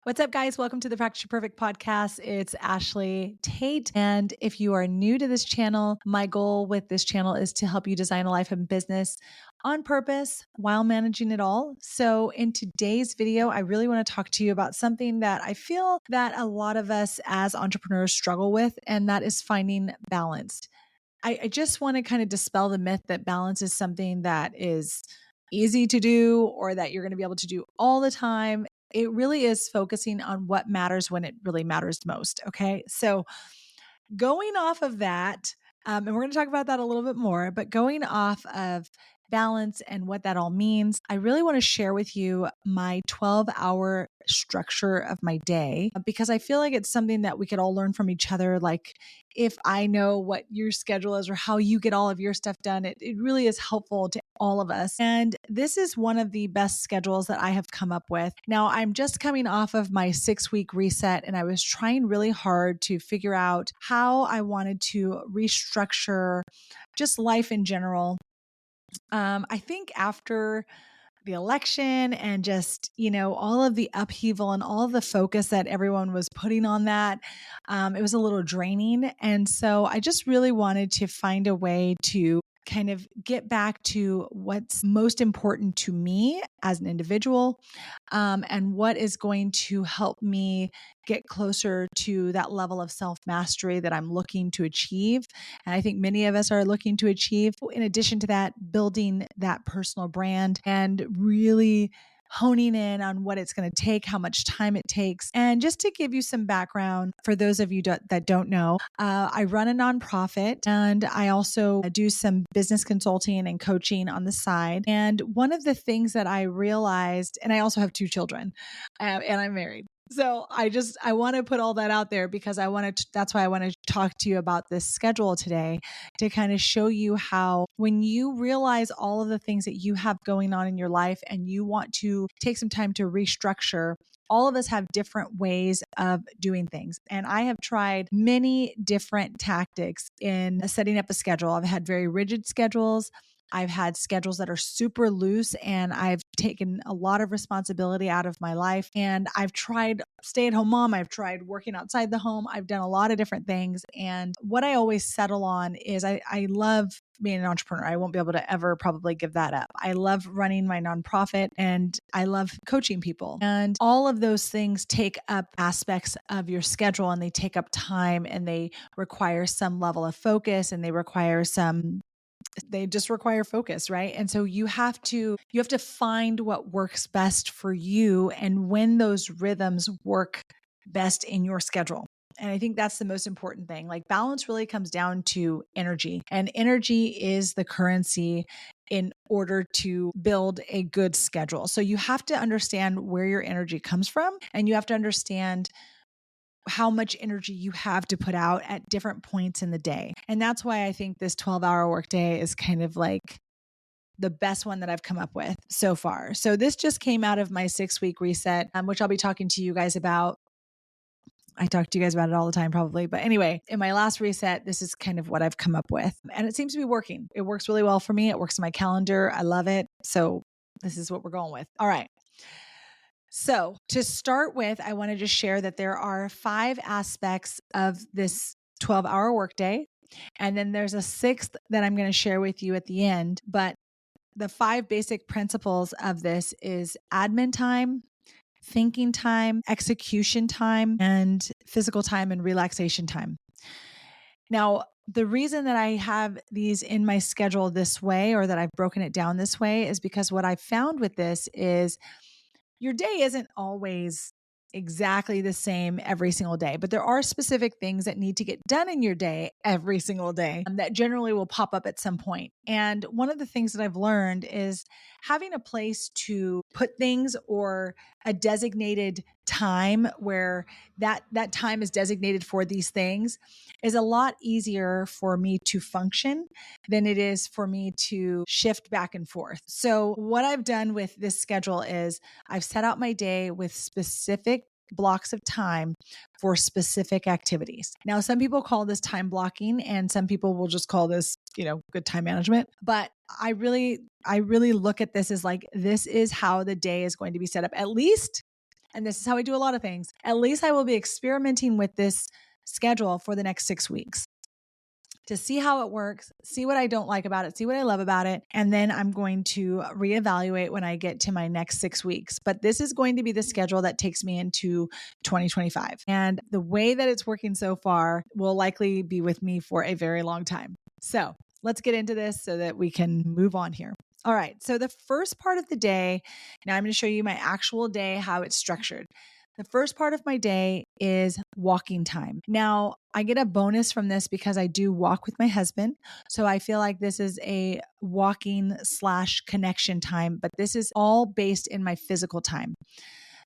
What's up, guys? Welcome to the Practice Your Perfect podcast. It's Ashlee Tate. And if you are new to this channel, my goal with this channel is to help you design a life and business on purpose while managing it all. So in today's video, I really want to talk to you about something that I feel that a lot of us as entrepreneurs struggle with, and that is finding balance. I just want to kind of dispel the myth that balance is something that is easy to do or that you're going to be able to do all the time. It really is focusing on what matters when it really matters most. Okay. So, going off of that, and we're going to talk about that a little bit more, but going off of balance and what that all means, I really want to share with you my 12-hour structure of my day because I feel like it's something that we could all learn from each other. Like, if I know what your schedule is or how you get all of your stuff done, it really is helpful to all of us. And this is one of the best schedules that I have come up with. Now, I'm just coming off of my 6-week reset, and I was trying really hard to figure out how I wanted to restructure just life in general. I think after the election and just, all of the upheaval and all of the focus that everyone was putting on that, it was a little draining. And so I just really wanted to find a way to kind of get back to what's most important to me as an individual, and what is going to help me get closer to that level of self-mastery that I'm looking to achieve. And I think many of us are looking to achieve. In addition to that, building that personal brand and really honing in on what it's going to take, how much time it takes. And just to give you some background for those of you that don't know, I run a nonprofit and I also do some business consulting and coaching on the side. And one of the things that I realized, and I also have 2 children, and I'm married. So I want to put all that out there because that's why I want to talk to you about this schedule today, to kind of show you how when you realize all of the things that you have going on in your life and you want to take some time to restructure. All of us have different ways of doing things. And I have tried many different tactics in setting up a schedule. I've had very rigid schedules. I've had schedules that are super loose, and I've taken a lot of responsibility out of my life. And I've tried stay-at-home mom. I've tried working outside the home. I've done a lot of different things. And what I always settle on is I love being an entrepreneur. I won't be able to ever probably give that up. I love running my nonprofit and I love coaching people. And all of those things take up aspects of your schedule, and they take up time, and they require some level of focus, and they just require focus, right? And so you have to find what works best for you and when those rhythms work best in your schedule. And I think that's the most important thing. Like, balance really comes down to energy, and energy is the currency in order to build a good schedule. So you have to understand where your energy comes from, and you have to understand how much energy you have to put out at different points in the day. And that's why I think this 12-hour workday is kind of like the best one that I've come up with so far. So this just came out of my 6-week reset, which I'll be talking to you guys about. I talk to you guys about it all the time probably. But anyway, in my last reset, this is kind of what I've come up with. And it seems to be working. It works really well for me. It works in my calendar. I love it. So this is what we're going with. All right. So to start with, I want to just share that there are 5 aspects of this 12-hour workday. And then there's a 6th that I'm going to share with you at the end. But the 5 basic principles of this is admin time, thinking time, execution time, and physical time and relaxation time. Now, the reason that I have these in my schedule this way, or that I've broken it down this way, is because what I found with this is your day isn't always exactly the same every single day, but there are specific things that need to get done in your day every single day that generally will pop up at some point. And one of the things that I've learned is having a place to put things, or a designated time where that time is designated for these things, is a lot easier for me to function than it is for me to shift back and forth. So what I've done with this schedule is I've set out my day with specific blocks of time for specific activities. Now, some people call this time blocking, and some people will just call this, good time management. But I really look at this as like, this is how the day is going to be set up, at least and this is how I do a lot of things, at least I will be experimenting with this schedule for the next 6 weeks to see how it works, see what I don't like about it, see what I love about it. And then I'm going to reevaluate when I get to my next 6 weeks. But this is going to be the schedule that takes me into 2025. And the way that it's working so far will likely be with me for a very long time. So let's get into this so that we can move on here. All right. So the first part of the day, now I'm going to show you my actual day, how it's structured. The first part of my day is walking time. Now, I get a bonus from this because I do walk with my husband. So I feel like this is a walking/connection time, but this is all based in my physical time.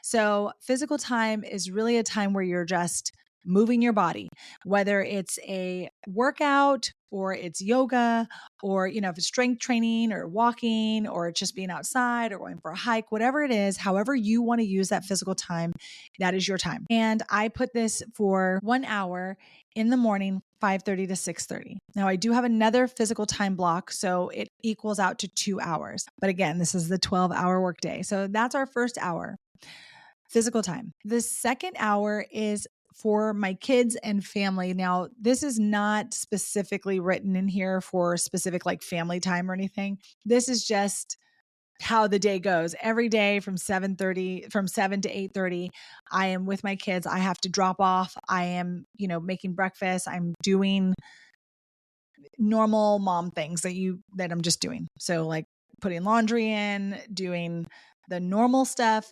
So physical time is really a time where you're just moving your body, whether it's a workout or it's yoga or, if it's strength training or walking or just being outside or going for a hike, whatever it is, however you want to use that physical time, that is your time. And I put this for 1 hour in the morning, 5:30 to 6:30. Now I do have another physical time block, so it equals out to 2 hours. But again, this is the 12-hour workday. So that's our first hour. Physical time. The second hour is for my kids and family. Now, this is not specifically written in here for specific like family time or anything. This is just how the day goes. Every day from 7 to 8:30, I am with my kids. I have to drop off. I am, making breakfast. I'm doing normal mom things that I'm just doing. So like putting laundry in, doing the normal stuff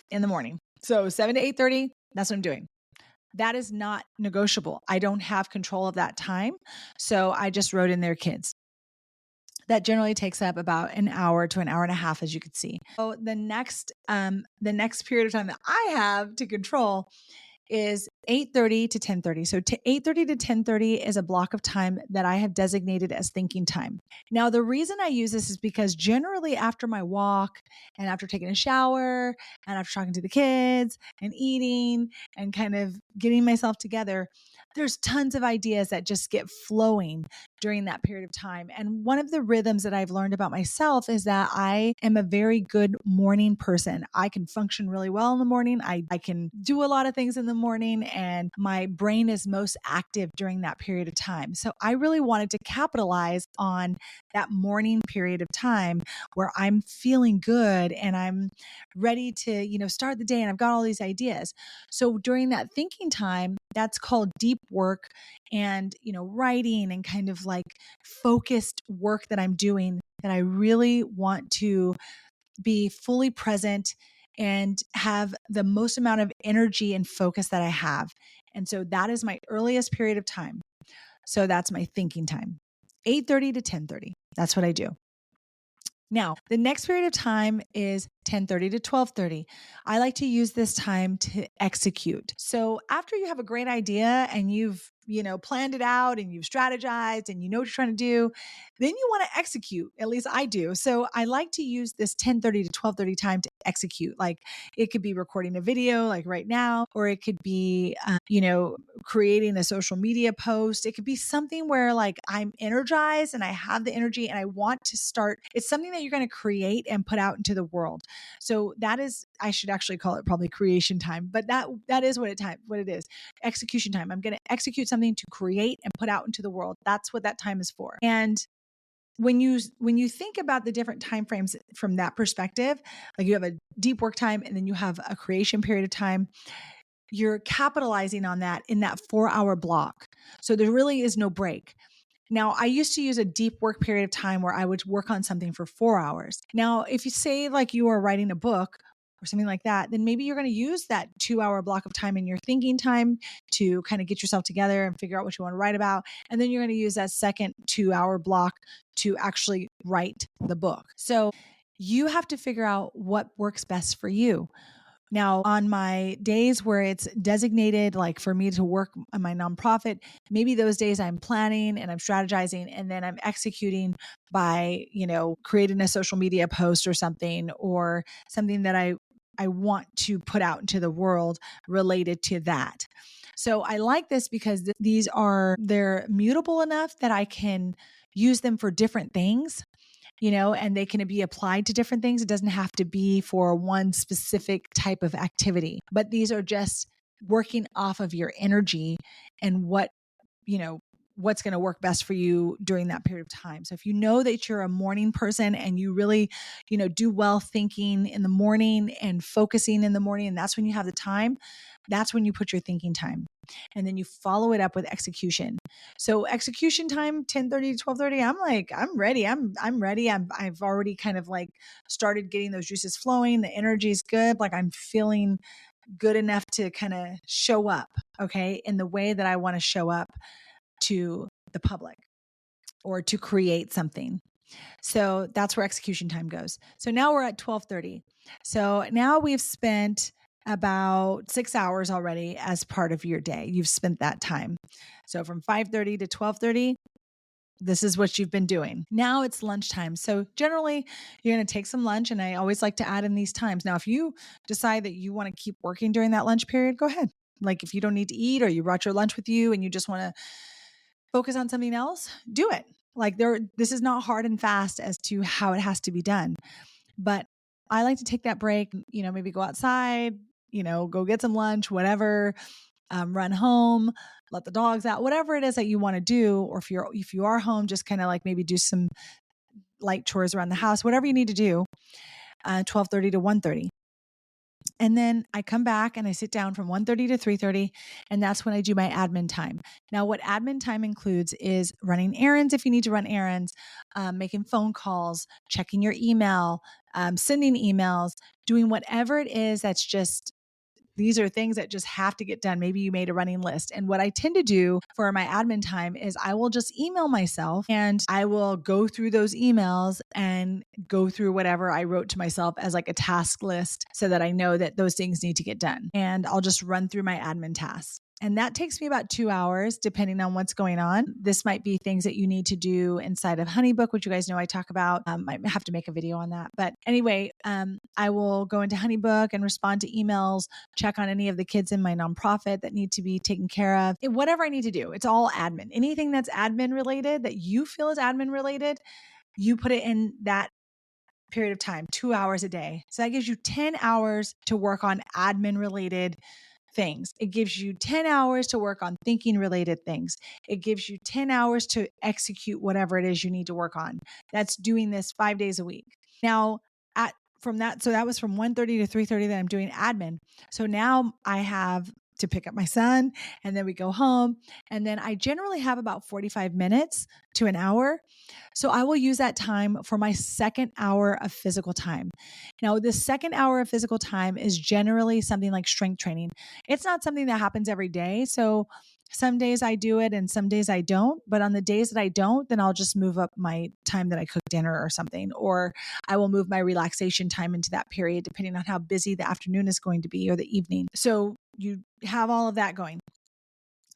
in the morning. So 7 to 8:30, that's what I'm doing. That is not negotiable. I don't have control of that time. So I just wrote in there kids. That generally takes up about an hour to an hour and a half, as you can see. So the next period of time that I have to control is 8:30 to 10:30. So 8:30 to 10:30 is a block of time that I have designated as thinking time. Now, the reason I use this is because generally after my walk and after taking a shower and after talking to the kids and eating and kind of getting myself together, there's tons of ideas that just get flowing during that period of time. And one of the rhythms that I've learned about myself is that I am a very good morning person. I can function really well in the morning. I can do a lot of things in the morning, and my brain is most active during that period of time. So I really wanted to capitalize on that morning period of time where I'm feeling good and I'm ready to, start the day and I've got all these ideas. So during that thinking time, that's called deep work and, writing and kind of like focused work that I'm doing that I really want to be fully present and have the most amount of energy and focus that I have. And so that is my earliest period of time. So that's my thinking time, 8:30 to 10:30. That's what I do. Now, the next period of time is 10:30 to 12:30. I like to use this time to execute. So after you have a great idea and you've, planned it out and you've strategized and you know what you're trying to do, then you want to execute. At least I do. So I like to use this 10:30 to 12:30 time to execute. Like it could be recording a video like right now, or it could be, creating a social media post. It could be something where like I'm energized and I have the energy and I want to start. It's something that you're going to create and put out into the world. So that is, I should actually call it probably creation time, but that is what it is. Execution time. I'm going to execute something to create and put out into the world. That's what that time is for. And when you think about the different time frames from that perspective, like you have a deep work time and then you have a creation period of time, you're capitalizing on that in that 4-hour block. So there really is no break. Now, I used to use a deep work period of time where I would work on something for 4 hours. Now, if you say like you are writing a book or something like that, then maybe you're going to use that 2-hour block of time in your thinking time to kind of get yourself together and figure out what you want to write about. And then you're going to use that second 2-hour block to actually write the book. So you have to figure out what works best for you. Now, on my days where it's designated, like for me to work on my nonprofit, maybe those days I'm planning and I'm strategizing and then I'm executing by, creating a social media post or something that I want to put out into the world related to that. So I like this because they're mutable enough that I can use them for different things. and they can be applied to different things. It doesn't have to be for one specific type of activity, but these are just working off of your energy and what's going to work best for you during that period of time. So if you know that you're a morning person and you really, do well thinking in the morning and focusing in the morning, and that's when you have the time, that's when you put your thinking time. And then you follow it up with execution. So execution time, 10:30 to 12:30, I'm ready. I'm ready. I've already kind of like started getting those juices flowing. The energy is good. Like I'm feeling good enough to kind of show up, okay, in the way that I want to show up to the public or to create something. So that's where execution time goes. So now we're at 12:30. So now we've spent about 6 hours already as part of your day. You've spent that time. So from 5:30 to 12:30, this is what you've been doing. Now it's lunchtime. So generally you're going to take some lunch, and I always like to add in these times. Now, if you decide that you want to keep working during that lunch period, go ahead. Like if you don't need to eat or you brought your lunch with you and you just want to focus on something else, do it. Like this is not hard and fast as to how it has to be done. But I like to take that break, maybe go outside, go get some lunch, whatever, run home, let the dogs out, whatever it is that you want to do. Or if you are home, just kind of like maybe do some light chores around the house, whatever you need to do, 12:30 to 1:30. And then I come back and I sit down from 1:30 to 3:30, and that's when I do my admin time. Now, what admin time includes is running errands if you need to run errands, making phone calls, checking your email, sending emails, doing whatever it is that's just these are things that just have to get done. Maybe you made a running list. And what I tend to do for my admin time is I will just email myself and I will go through those emails and go through whatever I wrote to myself as like a task list so that I know that those things need to get done. And I'll just run through my admin tasks. And that takes me about 2 hours, depending on what's going on. This might be things that you need to do inside of HoneyBook, which you guys know I talk about. I have to make a video on that. But anyway, I will go into HoneyBook and respond to emails, check on any of the kids in my nonprofit that need to be taken care of. Whatever I need to do, it's all admin. Anything that's admin related that you feel is admin related, you put it in that period of time, 2 hours a day. So that gives you 10 hours to work on admin related things. It gives you 10 hours to work on thinking related things. It gives you 10 hours to execute whatever it is you need to work on. That's doing this 5 days a week. Now, so that was from 1:30 to 3:30 that I'm doing admin. So now I have to pick up my son, and then we go home, and then I generally have about 45 minutes to an hour. So I will use that time for my second hour of physical time. Now, the second hour of physical time is generally something like strength training. It's not something that happens every day. So some days I do it and some days I don't. But on the days that I don't, then I'll just move up my time that I cook dinner or something, or I will move my relaxation time into that period, depending on how busy the afternoon is going to be or the evening. So you have all of that going.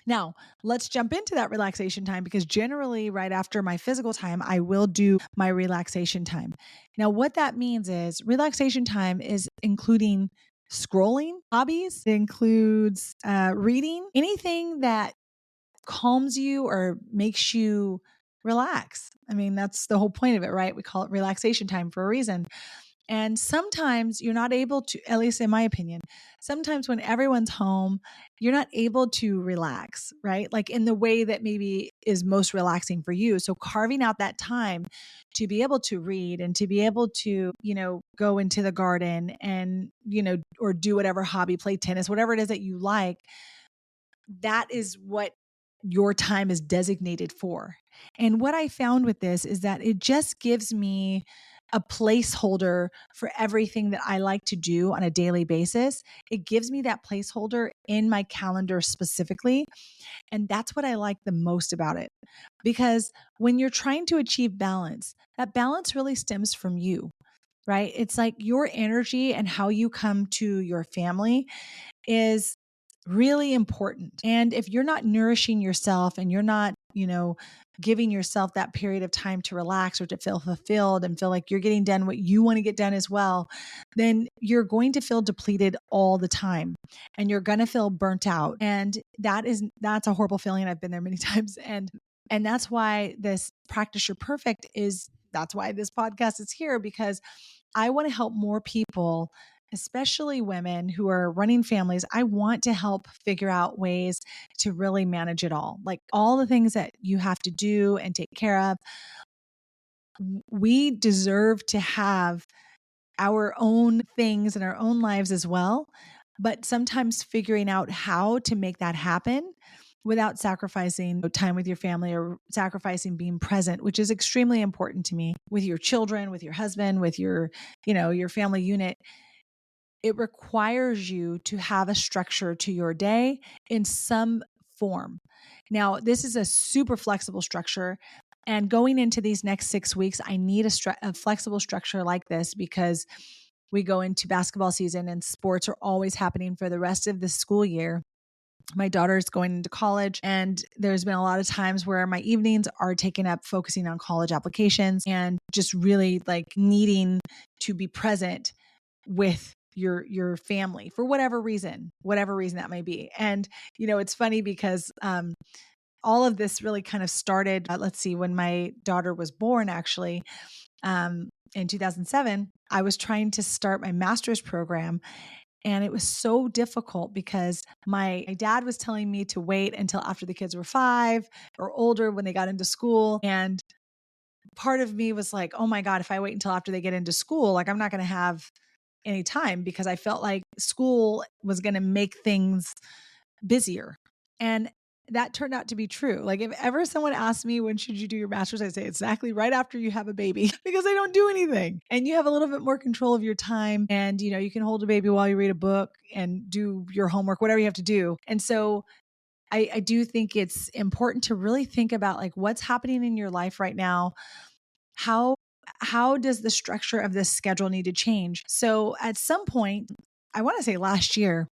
Now, let's jump into that relaxation time, because generally right after my physical time, I will do my relaxation time. Now, what that means is relaxation time is including scrolling hobbies. It includes reading, anything that calms you or makes you relax. I mean, that's the whole point of it, right? We call it relaxation time for a reason. And sometimes you're not able to, at least in my opinion, sometimes when everyone's home, you're not able to relax, right? Like in the way that maybe is most relaxing for you. So carving out that time to be able to read and to be able to, go into the garden and, or do whatever hobby, play tennis, whatever it is that you like, that is what your time is designated for. And what I found with this is that it just gives me a placeholder for everything that I like to do on a daily basis. It gives me that placeholder in my calendar specifically. And that's what I like the most about it. Because when you're trying to achieve balance, that balance really stems from you, right? It's like your energy and how you come to your family is really important. And if you're not nourishing yourself and you're not, giving yourself that period of time to relax or to feel fulfilled and feel like you're getting done what you want to get done as well, then you're going to feel depleted all the time and you're going to feel burnt out. And that's a horrible feeling. I've been there many times. And that's why this practice your perfect is that's why this podcast is here, because I want to help more people, especially women who are running families. I want to help figure out ways to really manage it all. Like all the things that you have to do and take care of. We deserve to have our own things in our own lives as well. But sometimes figuring out how to make that happen without sacrificing time with your family or sacrificing being present, which is extremely important to me, with your children, with your husband, with your, your family unit. It requires you to have a structure to your day in some form. Now, this is a super flexible structure. And going into these next 6 weeks, I need a flexible structure like this, because we go into basketball season and sports are always happening for the rest of the school year. My daughter's going into college, and there's been a lot of times where my evenings are taken up focusing on college applications and just really like needing to be present with your family for whatever reason that may be. And, it's funny because, all of this really kind of started, when my daughter was born, actually, in 2007, I was trying to start my master's program. And it was so difficult because my dad was telling me to wait until after the kids were 5 or older when they got into school. And part of me was like, oh my God, if I wait until after they get into school, like I'm not going to have any time, because I felt like school was going to make things busier. And that turned out to be true. Like if ever someone asked me, when should you do your master's? I say exactly right after you have a baby, because I don't do anything. And you have a little bit more control of your time. And, you can hold a baby while you read a book and do your homework, whatever you have to do. And so I do think it's important to really think about like what's happening in your life right now. How does the structure of this schedule need to change? So at some point, I want to say last year,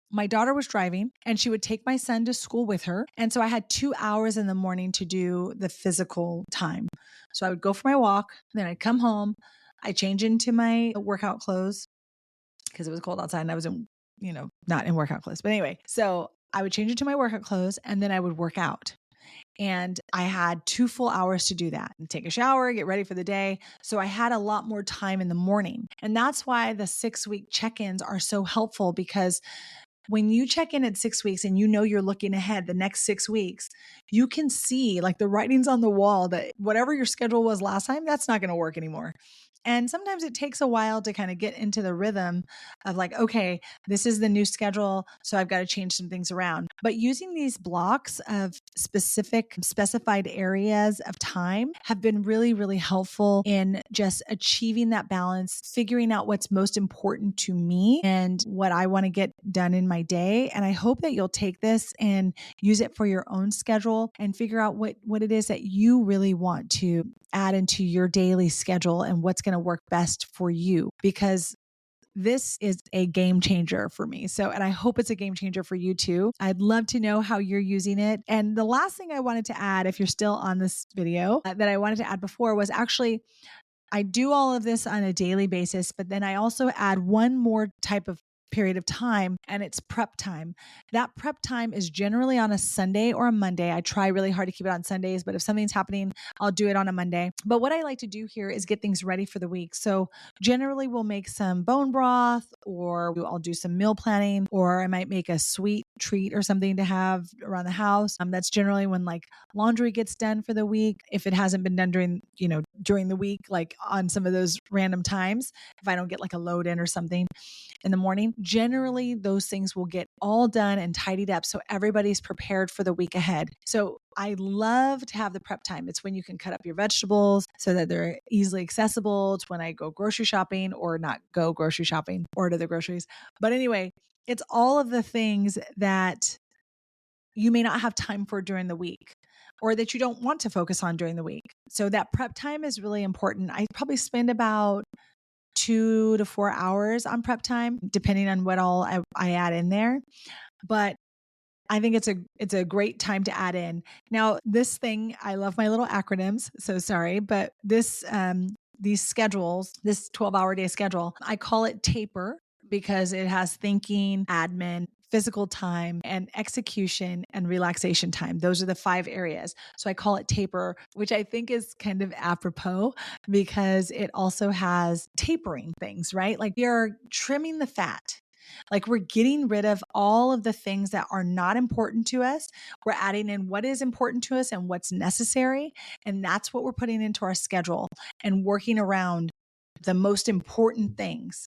my daughter was driving and she would take my son to school with her. And so I had 2 hours in the morning to do the physical time. So I would go for my walk, then I'd come home, I change into my workout clothes because it was cold outside and I was not in workout clothes. But anyway, so I would change into my workout clothes and then I would work out. And I had 2 full hours to do that and take a shower, get ready for the day. So I had a lot more time in the morning. And that's why the 6-week check-ins are so helpful, because when you check in at 6 weeks and you're looking ahead the next 6 weeks, you can see like the writings on the wall that whatever your schedule was last time, that's not going to work anymore. And sometimes it takes a while to kind of get into the rhythm of like, okay, this is the new schedule, so I've got to change some things around. But using these blocks of specified areas of time have been really, really helpful in just achieving that balance, figuring out what's most important to me and what I want to get done in my day. And I hope that you'll take this and use it for your own schedule and figure out what it is that you really want to add into your daily schedule and what's going to work best for you, because this is a game changer for me. And I hope it's a game changer for you too. I'd love to know how you're using it. And the last thing I wanted to add, if you're still on this video, that I wanted to add before was actually, I do all of this on a daily basis, but then I also add one more type of period of time, and it's prep time. That prep time is generally on a Sunday or a Monday. I try really hard to keep it on Sundays, but if something's happening, I'll do it on a Monday. But what I like to do here is get things ready for the week. So generally we'll make some bone broth, or I'll do some meal planning, or I might make a sweet treat or something to have around the house. That's generally when like laundry gets done for the week. If it hasn't been done during the week, like on some of those random times, if I don't get like a load in or something in the morning, generally those things will get all done and tidied up so everybody's prepared for the week ahead. So I love to have the prep time. It's when you can cut up your vegetables so that they're easily accessible. It's when I go grocery shopping, or not go grocery shopping, order the groceries. But anyway, it's all of the things that you may not have time for during the week, or that you don't want to focus on during the week. So that prep time is really important. I probably spend about 2 to 4 hours on prep time, depending on what all I add in there. But I think it's a great time to add in. Now, this thing, I love my little acronyms, so sorry, but these schedules, this 12-hour day schedule, I call it TAPER because it has thinking, admin, physical time, and execution and relaxation time. Those are the 5 areas. So I call it taper, which I think is kind of apropos because it also has tapering things, right? Like we are trimming the fat. Like we're getting rid of all of the things that are not important to us. We're adding in what is important to us and what's necessary. And that's what we're putting into our schedule and working around the most important things.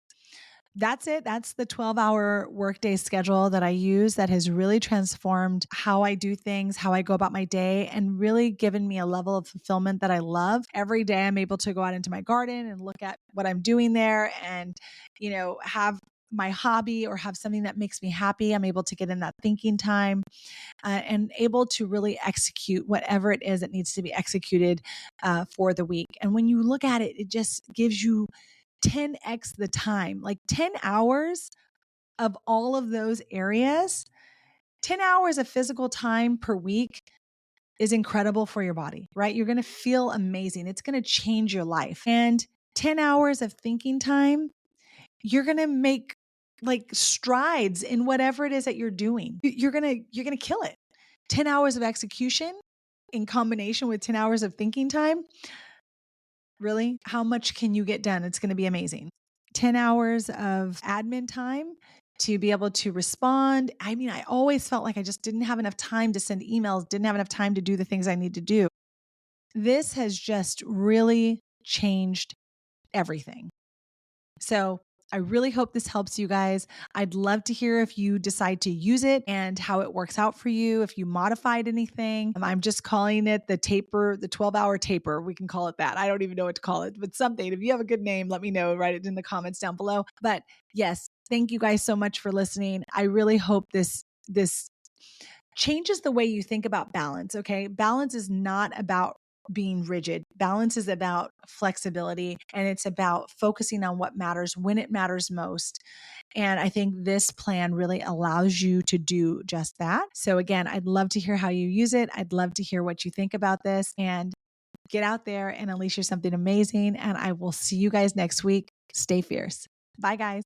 That's it. That's the 12-hour workday schedule that I use that has really transformed how I do things, how I go about my day, and really given me a level of fulfillment that I love. Every day I'm able to go out into my garden and look at what I'm doing there and, have my hobby or have something that makes me happy. I'm able to get in that thinking time and able to really execute whatever it is that needs to be executed for the week. And when you look at it, it just gives you 10x the time, like 10 hours of all of those areas. 10 hours of physical time per week is incredible for your body, right? You're going to feel amazing. It's going to change your life. And 10 hours of thinking time, you're going to make like strides in whatever it is that you're doing. You're going to kill it. 10 hours of execution in combination with 10 hours of thinking time. Really? How much can you get done? It's going to be amazing. 10 hours of admin time to be able to respond. I mean, I always felt like I just didn't have enough time to send emails, didn't have enough time to do the things I need to do. This has just really changed everything. So I really hope this helps you guys. I'd love to hear if you decide to use it and how it works out for you, if you modified anything. I'm just calling it the taper, the 12-hour taper. We can call it that. I don't even know what to call it, but something. If you have a good name, let me know. Write it in the comments down below. But yes, thank you guys so much for listening. I really hope this changes the way you think about balance, okay? Balance is not about being rigid. Balance is about flexibility, and it's about focusing on what matters when it matters most. And I think this plan really allows you to do just that. So again, I'd love to hear how you use it. I'd love to hear what you think about this, and get out there and unleash something amazing. And I will see you guys next week. Stay fierce. Bye, guys.